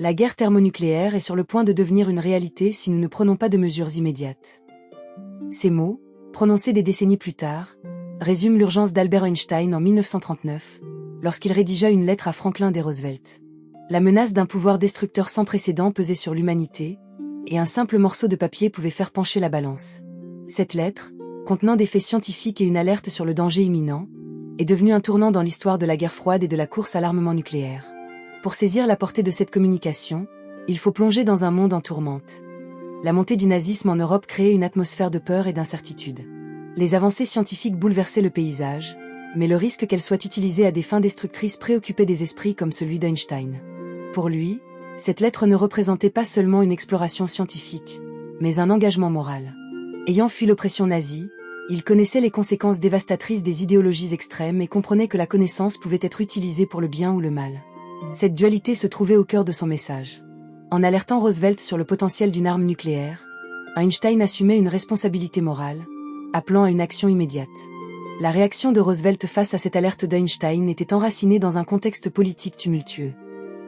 La guerre thermonucléaire est sur le point de devenir une réalité si nous ne prenons pas de mesures immédiates. Ces mots, prononcés des décennies plus tard, résument l'urgence d'Albert Einstein en 1939, lorsqu'il rédigea une lettre à Franklin D. Roosevelt. La menace d'un pouvoir destructeur sans précédent pesait sur l'humanité, et un simple morceau de papier pouvait faire pencher la balance. Cette lettre, contenant des faits scientifiques et une alerte sur le danger imminent, est devenue un tournant dans l'histoire de la guerre froide et de la course à l'armement nucléaire. Pour saisir la portée de cette communication, il faut plonger dans un monde en tourmente. La montée du nazisme en Europe créait une atmosphère de peur et d'incertitude. Les avancées scientifiques bouleversaient le paysage, mais le risque qu'elles soient utilisées à des fins destructrices préoccupait des esprits comme celui d'Einstein. Pour lui, cette lettre ne représentait pas seulement une exploration scientifique, mais un engagement moral. Ayant fui l'oppression nazie, il connaissait les conséquences dévastatrices des idéologies extrêmes et comprenait que la connaissance pouvait être utilisée pour le bien ou le mal. Cette dualité se trouvait au cœur de son message. En alertant Roosevelt sur le potentiel d'une arme nucléaire, Einstein assumait une responsabilité morale, appelant à une action immédiate. La réaction de Roosevelt face à cette alerte d'Einstein était enracinée dans un contexte politique tumultueux.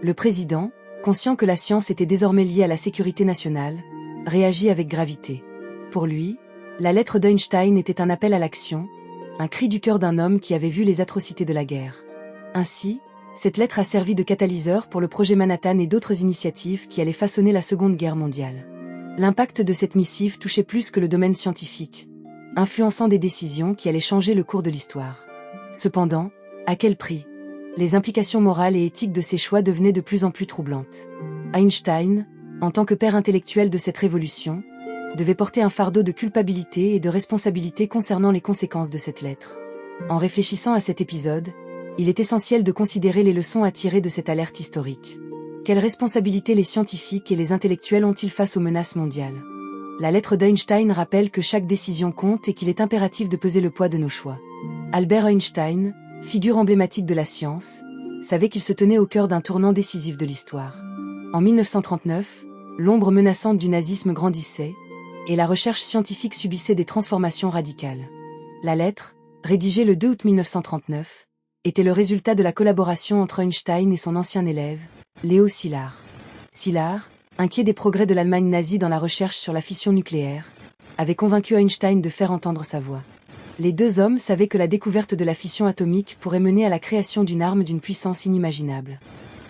Le président, conscient que la science était désormais liée à la sécurité nationale, réagit avec gravité. Pour lui, la lettre d'Einstein était un appel à l'action, un cri du cœur d'un homme qui avait vu les atrocités de la guerre. Ainsi, cette lettre a servi de catalyseur pour le projet Manhattan et d'autres initiatives qui allaient façonner la Seconde Guerre mondiale. L'impact de cette missive touchait plus que le domaine scientifique, influençant des décisions qui allaient changer le cours de l'histoire. Cependant, à quel prix ? Les implications morales et éthiques de ces choix devenaient de plus en plus troublantes. Einstein, en tant que père intellectuel de cette révolution, devait porter un fardeau de culpabilité et de responsabilité concernant les conséquences de cette lettre. En réfléchissant à cet épisode, il est essentiel de considérer les leçons à tirer de cette alerte historique. Quelles responsabilités les scientifiques et les intellectuels ont-ils face aux menaces mondiales ? La lettre d'Einstein rappelle que chaque décision compte et qu'il est impératif de peser le poids de nos choix. Albert Einstein, figure emblématique de la science, savait qu'il se tenait au cœur d'un tournant décisif de l'histoire. En 1939, l'ombre menaçante du nazisme grandissait, et la recherche scientifique subissait des transformations radicales. La lettre, rédigée le 2 août 1939, était le résultat de la collaboration entre Einstein et son ancien élève, Léo Szilard. Szilard, inquiet des progrès de l'Allemagne nazie dans la recherche sur la fission nucléaire, avait convaincu Einstein de faire entendre sa voix. Les deux hommes savaient que la découverte de la fission atomique pourrait mener à la création d'une arme d'une puissance inimaginable.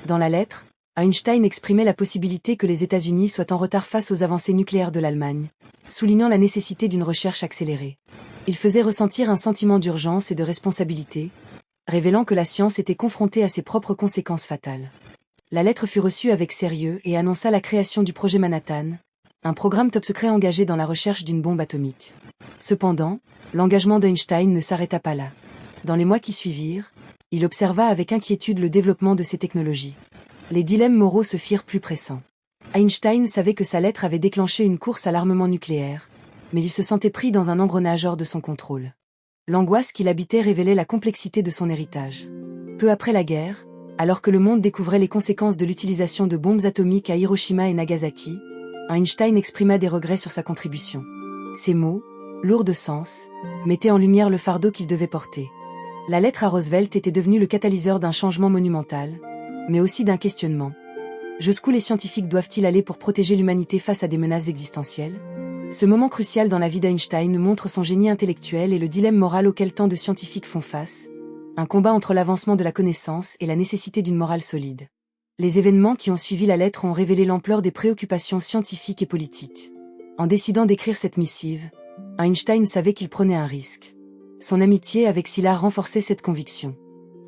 Dans la lettre, Einstein exprimait la possibilité que les États-Unis soient en retard face aux avancées nucléaires de l'Allemagne, soulignant la nécessité d'une recherche accélérée. Il faisait ressentir un sentiment d'urgence et de responsabilité, révélant que la science était confrontée à ses propres conséquences fatales. La lettre fut reçue avec sérieux et annonça la création du projet Manhattan, un programme top secret engagé dans la recherche d'une bombe atomique. Cependant, l'engagement d'Einstein ne s'arrêta pas là. Dans les mois qui suivirent, il observa avec inquiétude le développement de ces technologies. Les dilemmes moraux se firent plus pressants. Einstein savait que sa lettre avait déclenché une course à l'armement nucléaire, mais il se sentait pris dans un engrenage hors de son contrôle. L'angoisse qui l'habitait révélait la complexité de son héritage. Peu après la guerre, alors que le monde découvrait les conséquences de l'utilisation de bombes atomiques à Hiroshima et Nagasaki, Einstein exprima des regrets sur sa contribution. Ces mots, lourds de sens, mettaient en lumière le fardeau qu'il devait porter. La lettre à Roosevelt était devenue le catalyseur d'un changement monumental, mais aussi d'un questionnement. Jusqu'où les scientifiques doivent-ils aller pour protéger l'humanité face à des menaces existentielles ? Ce moment crucial dans la vie d'Einstein montre son génie intellectuel et le dilemme moral auquel tant de scientifiques font face, un combat entre l'avancement de la connaissance et la nécessité d'une morale solide. Les événements qui ont suivi la lettre ont révélé l'ampleur des préoccupations scientifiques et politiques. En décidant d'écrire cette missive, Einstein savait qu'il prenait un risque. Son amitié avec Szilard renforçait cette conviction.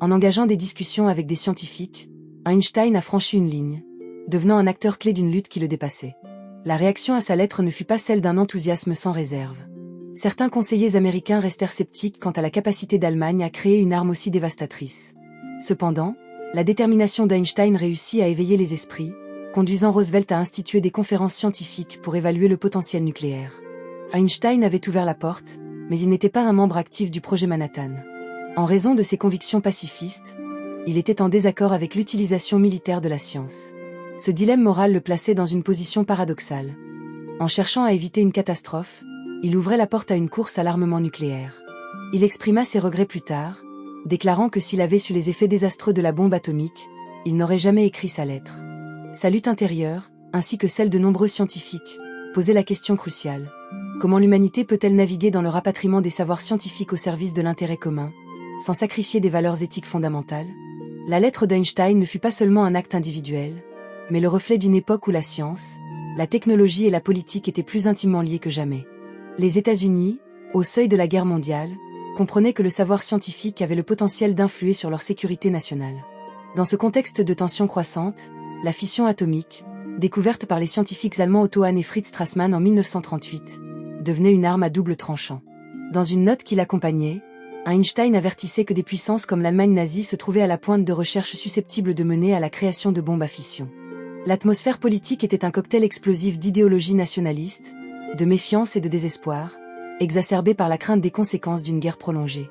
En engageant des discussions avec des scientifiques, Einstein a franchi une ligne, devenant un acteur clé d'une lutte qui le dépassait. La réaction à sa lettre ne fut pas celle d'un enthousiasme sans réserve. Certains conseillers américains restèrent sceptiques quant à la capacité d'Allemagne à créer une arme aussi dévastatrice. Cependant, la détermination d'Einstein réussit à éveiller les esprits, conduisant Roosevelt à instituer des conférences scientifiques pour évaluer le potentiel nucléaire. Einstein avait ouvert la porte, mais il n'était pas un membre actif du projet Manhattan. En raison de ses convictions pacifistes, il était en désaccord avec l'utilisation militaire de la science. Ce dilemme moral le plaçait dans une position paradoxale. En cherchant à éviter une catastrophe, il ouvrait la porte à une course à l'armement nucléaire. Il exprima ses regrets plus tard, déclarant que s'il avait su les effets désastreux de la bombe atomique, il n'aurait jamais écrit sa lettre. Sa lutte intérieure, ainsi que celle de nombreux scientifiques, posait la question cruciale. Comment l'humanité peut-elle naviguer dans le rapatriement des savoirs scientifiques au service de l'intérêt commun, sans sacrifier des valeurs éthiques fondamentales? La lettre d'Einstein ne fut pas seulement un acte individuel, mais le reflet d'une époque où la science, la technologie et la politique étaient plus intimement liées que jamais. Les États-Unis, au seuil de la guerre mondiale, comprenaient que le savoir scientifique avait le potentiel d'influer sur leur sécurité nationale. Dans ce contexte de tensions croissantes, la fission atomique, découverte par les scientifiques allemands Otto Hahn et Fritz Strassmann en 1938, devenait une arme à double tranchant. Dans une note qui l'accompagnait, Einstein avertissait que des puissances comme l'Allemagne nazie se trouvaient à la pointe de recherches susceptibles de mener à la création de bombes à fission. L'atmosphère politique était un cocktail explosif d'idéologie nationaliste, de méfiance et de désespoir, exacerbé par la crainte des conséquences d'une guerre prolongée.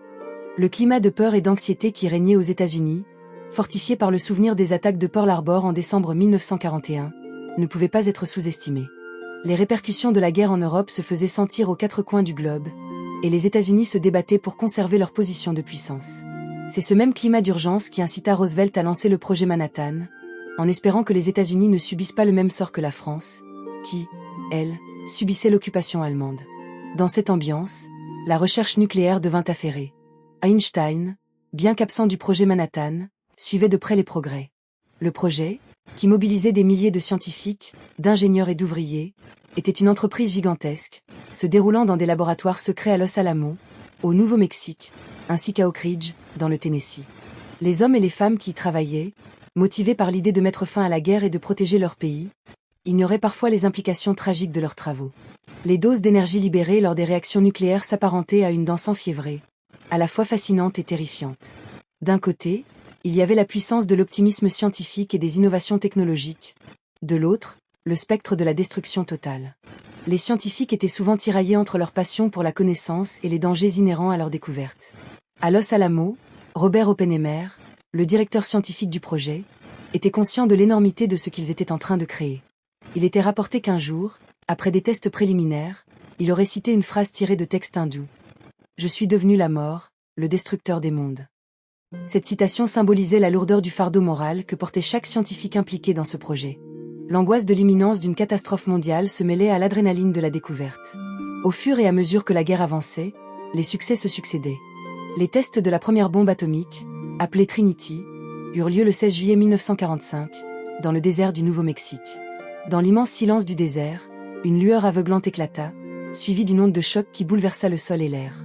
Le climat de peur et d'anxiété qui régnait aux États-Unis, fortifié par le souvenir des attaques de Pearl Harbor en décembre 1941, ne pouvait pas être sous-estimé. Les répercussions de la guerre en Europe se faisaient sentir aux quatre coins du globe, et les États-Unis se débattaient pour conserver leur position de puissance. C'est ce même climat d'urgence qui incita Roosevelt à lancer le projet Manhattan, en espérant que les États-Unis ne subissent pas le même sort que la France, qui, elle, subissait l'occupation allemande. Dans cette ambiance, la recherche nucléaire devint affairée. Einstein, bien qu'absent du projet Manhattan, suivait de près les progrès. Le projet, qui mobilisait des milliers de scientifiques, d'ingénieurs et d'ouvriers, était une entreprise gigantesque, se déroulant dans des laboratoires secrets à Los Alamos, au Nouveau-Mexique, ainsi qu'à Oak Ridge, dans le Tennessee. Les hommes et les femmes qui y travaillaient, motivés par l'idée de mettre fin à la guerre et de protéger leur pays, ignoraient parfois les implications tragiques de leurs travaux. Les doses d'énergie libérées lors des réactions nucléaires s'apparentaient à une danse enfiévrée, à la fois fascinante et terrifiante. D'un côté, il y avait la puissance de l'optimisme scientifique et des innovations technologiques. De l'autre, le spectre de la destruction totale. Les scientifiques étaient souvent tiraillés entre leur passion pour la connaissance et les dangers inhérents à leur découverte. À Los Alamos, Robert Oppenheimer, le directeur scientifique du projet, était conscient de l'énormité de ce qu'ils étaient en train de créer. Il était rapporté qu'un jour, après des tests préliminaires, il aurait cité une phrase tirée de textes hindous. « Je suis devenu la mort, le destructeur des mondes ». Cette citation symbolisait la lourdeur du fardeau moral que portait chaque scientifique impliqué dans ce projet. L'angoisse de l'imminence d'une catastrophe mondiale se mêlait à l'adrénaline de la découverte. Au fur et à mesure que la guerre avançait, les succès se succédaient. Les tests de la première bombe atomique, appelée Trinity, eurent lieu le 16 juillet 1945, dans le désert du Nouveau-Mexique. Dans l'immense silence du désert, une lueur aveuglante éclata, suivie d'une onde de choc qui bouleversa le sol et l'air.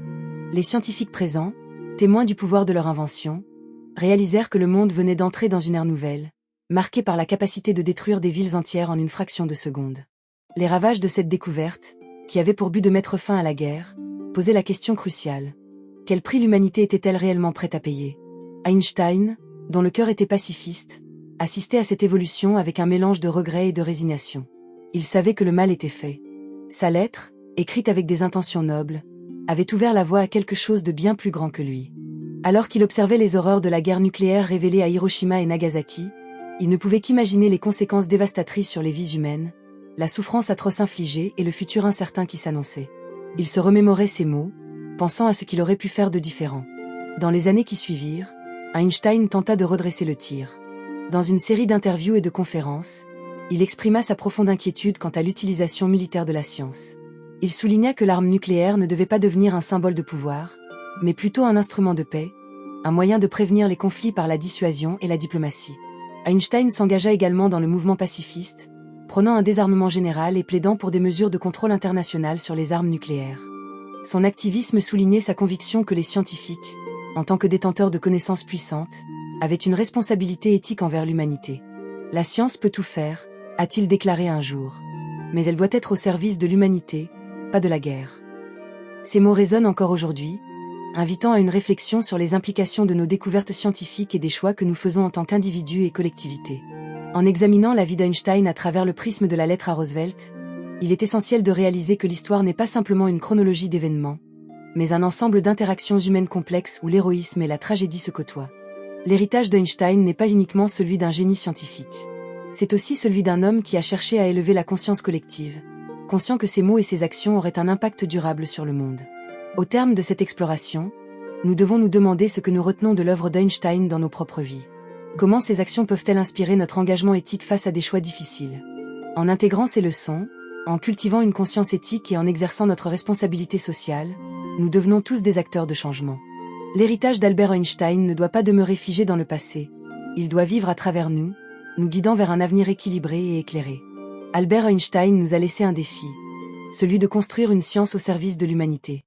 Les scientifiques présents, témoins du pouvoir de leur invention, réalisèrent que le monde venait d'entrer dans une ère nouvelle, marquée par la capacité de détruire des villes entières en une fraction de seconde. Les ravages de cette découverte, qui avait pour but de mettre fin à la guerre, posaient la question cruciale. Quel prix l'humanité était-elle réellement prête à payer? Einstein, dont le cœur était pacifiste, assistait à cette évolution avec un mélange de regret et de résignation. Il savait que le mal était fait. Sa lettre, écrite avec des intentions nobles, avait ouvert la voie à quelque chose de bien plus grand que lui. Alors qu'il observait les horreurs de la guerre nucléaire révélées à Hiroshima et Nagasaki, il ne pouvait qu'imaginer les conséquences dévastatrices sur les vies humaines, la souffrance atroce infligée et le futur incertain qui s'annonçait. Il se remémorait ces mots, pensant à ce qu'il aurait pu faire de différent. Dans les années qui suivirent, Einstein tenta de redresser le tir. Dans une série d'interviews et de conférences, il exprima sa profonde inquiétude quant à l'utilisation militaire de la science. Il souligna que l'arme nucléaire ne devait pas devenir un symbole de pouvoir, mais plutôt un instrument de paix, un moyen de prévenir les conflits par la dissuasion et la diplomatie. Einstein s'engagea également dans le mouvement pacifiste, prônant un désarmement général et plaidant pour des mesures de contrôle international sur les armes nucléaires. Son activisme soulignait sa conviction que les scientifiques, en tant que détenteurs de connaissances puissantes, avaient une responsabilité éthique envers l'humanité. « La science peut tout faire », a-t-il déclaré un jour. Mais elle doit être au service de l'humanité, pas de la guerre. Ces mots résonnent encore aujourd'hui, invitant à une réflexion sur les implications de nos découvertes scientifiques et des choix que nous faisons en tant qu'individus et collectivités. En examinant la vie d'Einstein à travers le prisme de la lettre à Roosevelt, il est essentiel de réaliser que l'histoire n'est pas simplement une chronologie d'événements, mais un ensemble d'interactions humaines complexes où l'héroïsme et la tragédie se côtoient. L'héritage d'Einstein n'est pas uniquement celui d'un génie scientifique. C'est aussi celui d'un homme qui a cherché à élever la conscience collective, conscient que ses mots et ses actions auraient un impact durable sur le monde. Au terme de cette exploration, nous devons nous demander ce que nous retenons de l'œuvre d'Einstein dans nos propres vies. Comment ces actions peuvent-elles inspirer notre engagement éthique face à des choix difficiles? En intégrant ces leçons, en cultivant une conscience éthique et en exerçant notre responsabilité sociale, nous devenons tous des acteurs de changement. L'héritage d'Albert Einstein ne doit pas demeurer figé dans le passé. Il doit vivre à travers nous, nous guidant vers un avenir équilibré et éclairé. Albert Einstein nous a laissé un défi, celui de construire une science au service de l'humanité.